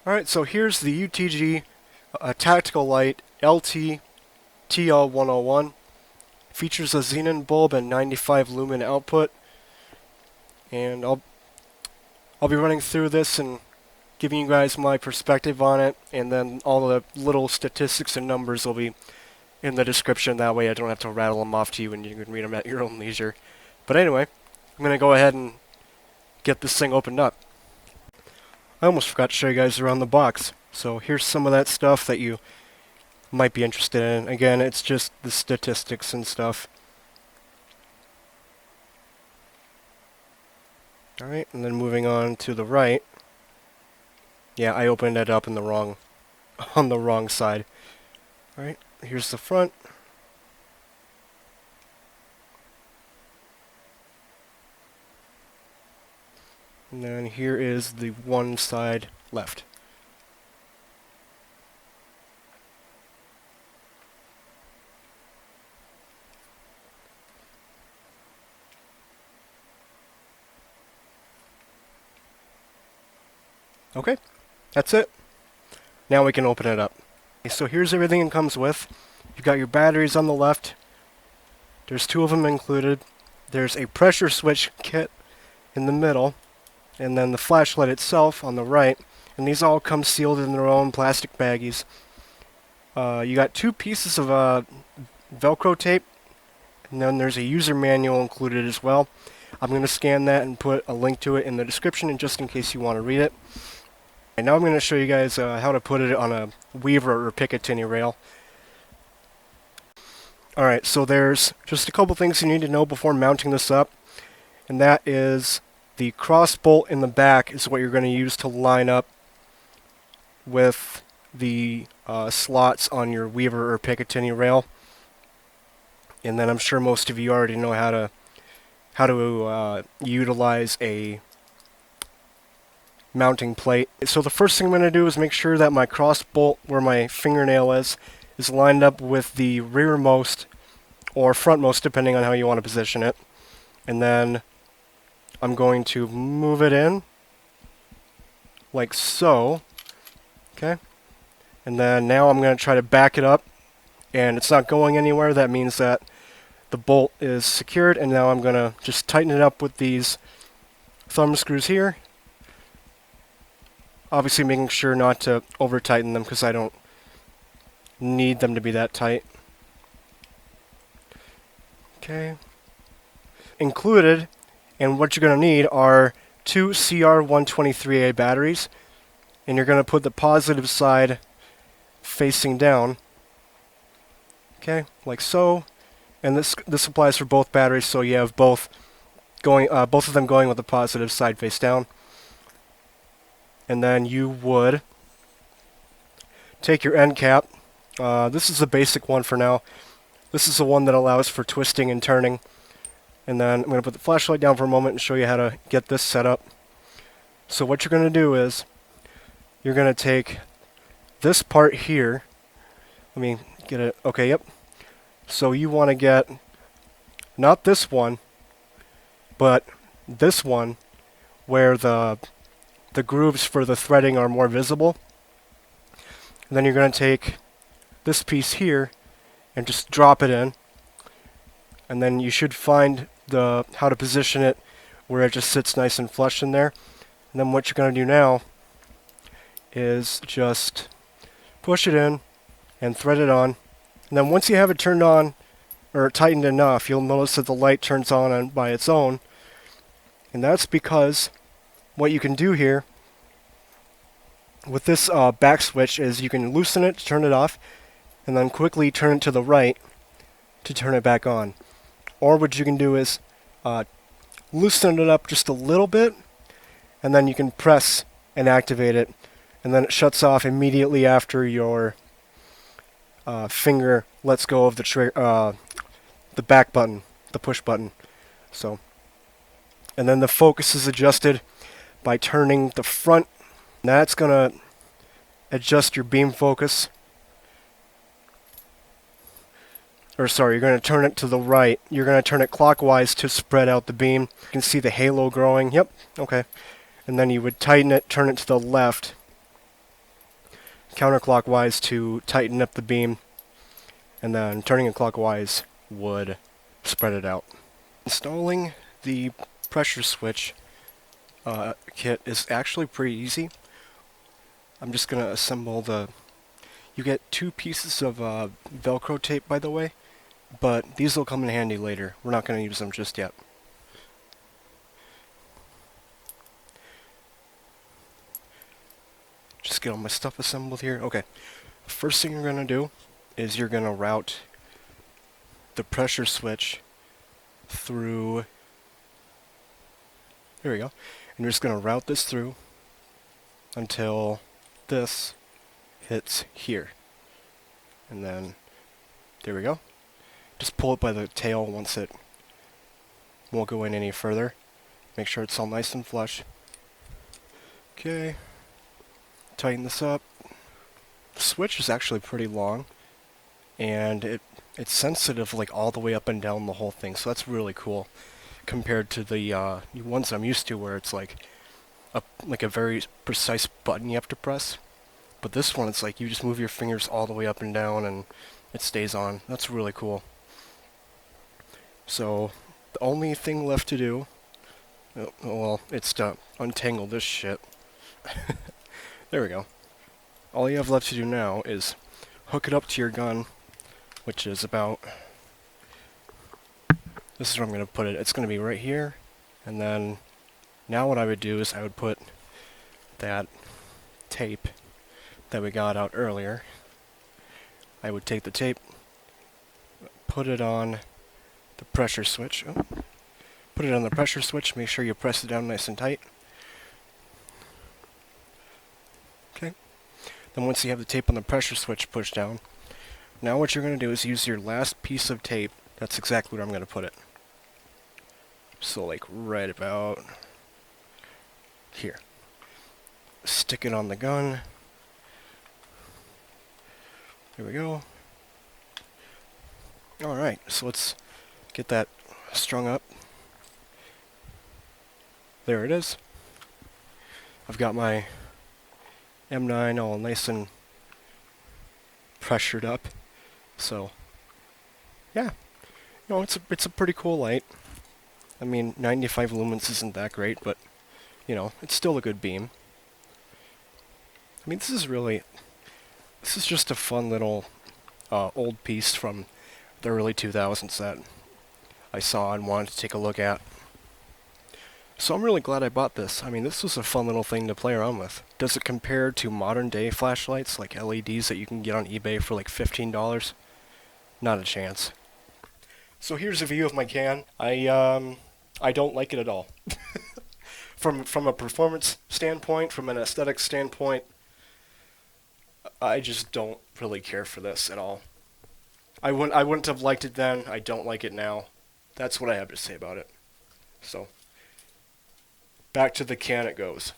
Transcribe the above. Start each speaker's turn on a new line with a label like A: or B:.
A: Alright, so here's the UTG tactical light LT-TL101. Features a Xenon bulb and 95 lumen output. And I'll be running through this and giving you guys my perspective on it, and then all the little statistics and numbers will be in the description. That way I don't have to rattle them off to you and you can read them at your own leisure. But anyway, I'm going to go ahead and get this thing opened up. I almost forgot to show you guys around the box. So here's some of that stuff that you might be interested in. Again, it's just the statistics and stuff. Alright, and then moving on to the right. Yeah, I opened it up in the wrong on the wrong side. Alright, here's the front. And then here is the one side left. Okay, that's it. Now we can open it up. Okay, so here's everything it comes with. You've got your batteries on the left. There's 2 of them included. There's a pressure switch kit in the middle, and then the flashlight itself on the right. And these all come sealed in their own plastic baggies. You got 2 pieces of Velcro tape, and then there's a user manual included as well. I'm going to scan that and put a link to it in the description, and just in case you want to read it. And now I'm going to show you guys how to put it on a Weaver or Picatinny rail. Alright, so there's just a couple things you need to know before mounting this up, and that is the cross bolt in the back is what you're going to use to line up with the slots on your Weaver or Picatinny rail. And then I'm sure most of you already know how to utilize a mounting plate. So the first thing I'm going to do is make sure that my cross bolt where my fingernail is lined up with the rearmost or frontmost, depending on how you want to position it. And then I'm going to move it in like so. Okay. And then now I'm going to try to back it up, and it's not going anywhere. That means that the bolt is secured, and now I'm going to just tighten it up with these thumb screws here. Obviously making sure not to over tighten them because I don't need them to be that tight. Okay. Included, and what you're going to need are 2 CR123A batteries, and you're going to put the positive side facing down. Okay, like so. And this applies for both batteries, so you have both of them going with the positive side face down. And then you would take your end cap. This is the basic one for now. This is the one that allows for twisting and turning. And then I'm going to put the flashlight down for a moment and show you how to get this set up. So what you're going to do is you're going to take this part here. Let me get it. Okay, yep. So you want to get not this one, but this one where the grooves for the threading are more visible. And then you're going to take this piece here and just drop it in. And then you should find how to position it where it just sits nice and flush in there. And then what you're going to do now is just push it in and thread it on. And then once you have it turned on or tightened enough, you'll notice that the light turns on by its own. And that's because what you can do here with this back switch is you can loosen it to turn it off, and then quickly turn it to the right to turn it back on. Or what you can do is loosen it up just a little bit, and then you can press and activate it, and then it shuts off immediately after your finger lets go of the back button, the push button. So, and then the focus is adjusted by turning the front. That's going to adjust your beam focus. Or sorry, you're going to turn it to the right. You're going to turn it clockwise to spread out the beam. You can see the halo growing. Yep, okay. And then you would tighten it, turn it to the left. counterclockwise to tighten up the beam, and then turning it clockwise would spread it out. Installing the pressure switch kit is actually pretty easy. I'm just going to assemble you get 2 pieces of Velcro tape, by the way, but these will come in handy later. We're not going to use them just yet. Just get all my stuff assembled here. Okay, first thing you're going to do is you're going to route the pressure switch through, there we go, and you're just going to route this through until this hits here, and then there we go. Just pull it by the tail once it won't go in any further. Make sure it's all nice and flush. Okay, tighten this up. The switch is actually pretty long, and it's sensitive like all the way up and down the whole thing, so that's really cool compared to the ones I'm used to where it's like a very precise button you have to press. But this one, it's like you just move your fingers all the way up and down and it stays on. That's really cool. So the only thing left to do, well, it's to untangle this shit. There we go. All you have left to do now is hook it up to your gun, which is about, this is where I'm going to put it. It's going to be right here. And then now what I would do is I would put that tape that we got out earlier. I would take the tape, put it on the pressure switch. Oh, put it on the pressure switch, make sure you press it down nice and tight. Okay. Then once you have the tape on the pressure switch pushed down, now what you're going to do is use your last piece of tape. That's exactly where I'm going to put it. So like right about here. Stick it on the gun. There we go. Alright, so let's get that strung up. There it is. I've got my M9 all nice and pressured up. So, yeah. You know, it's a pretty cool light. I mean, 95 lumens isn't that great, but, you know, it's still a good beam. I mean, this is just a fun little old piece from the early 2000s that I saw and wanted to take a look at. So I'm really glad I bought this. I mean, this was a fun little thing to play around with. Does it compare to modern day flashlights like LEDs that you can get on eBay for like $15? Not a chance. So here's a view of my can. I don't like it at all. From a performance standpoint, from an aesthetic standpoint, I just don't really care for this at all. I wouldn't have liked it then. I don't like it now. That's what I have to say about it. So, back to the can it goes.